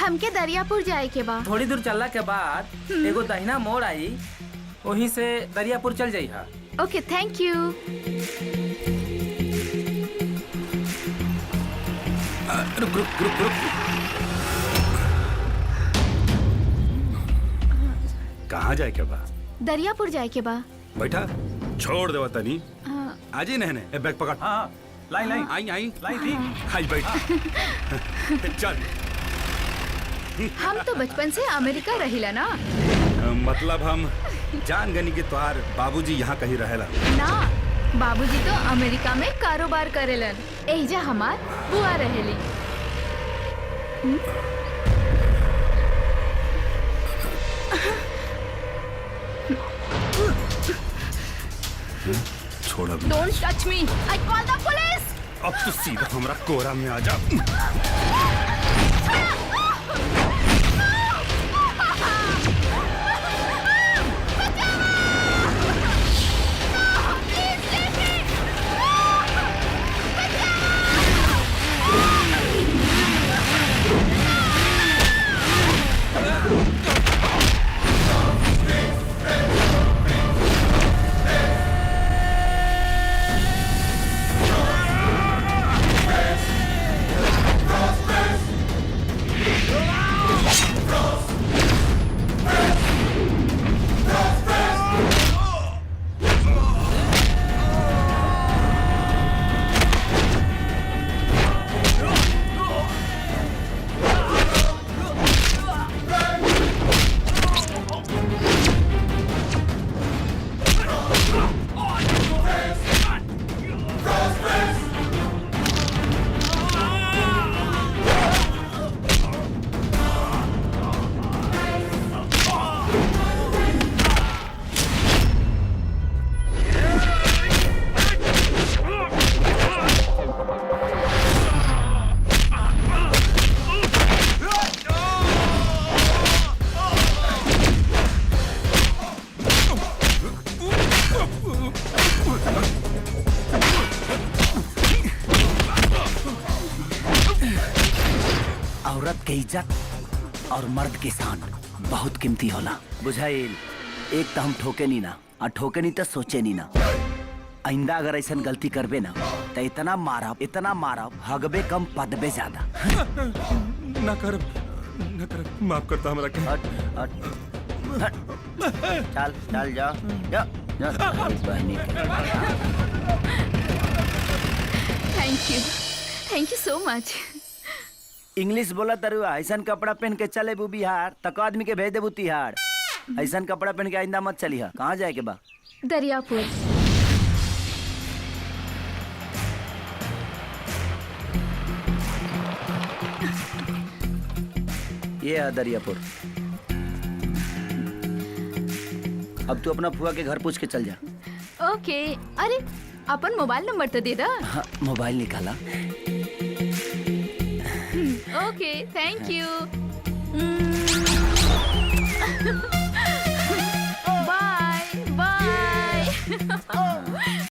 हमके दरियापुर जाए के बा। थोड़ी दूर चलला के बाद एगो दहिना मोड़ आई, वहीं से दरियापुर चल जाई हा। ओके, थैंक यू। रुक रुक रुक रुक। कहाँ जाए के बा? दरियापुर जाए के बा। बैठा, छोड़ देवा तनी। आज ही नहने, ए बैग पकड़। हाँ, लाई लाई आई आई लाई दी। आई बैठ। चल। हम तो बचपन से अमेरिका रहिला ना। मतलब हम जान गनी के तोहार बाबूजी यहाँ कहीं रहेला। ना, बाबूजी तो अमेरिका में कारोबार करेलन। एहिजा हमार बुआ रहेली। छोड़ अब। Don't touch me! I call the police! अब तो सीधा हमरा कोरा में आ जा। औरत के इज्जत और मर्द के शान बहुत कीमती होला, बुझाइल। एक तो हम ठोके नी ना, और ठोके नी तो सोचे नी ना। आइंदा अगर ऐसा गलती करबे ना तो इतना मारब हगबे कम पदबे ज्यादा। ना कर, माफ करता हमरा के। हट हट हट। चल चल जा जा जा। बहनी thank you so much. English बोला तरुआ, ऐसा कपड़ा पहन के चले बू बिहार तक आदमी के भेज देबू तिहाड़। ऐसा कपड़ा पहन के आइंदा मत चली। कहाँ जाए के बा? दरियापुर। ये है दरियापुर। अब तू अपना फुआ के घर पूछ के चल जा। ओके। अरे अपन मोबाइल नंबर तो दे दा। हाँ, मोबाइल निकाला। Okay, thank you. Bye by.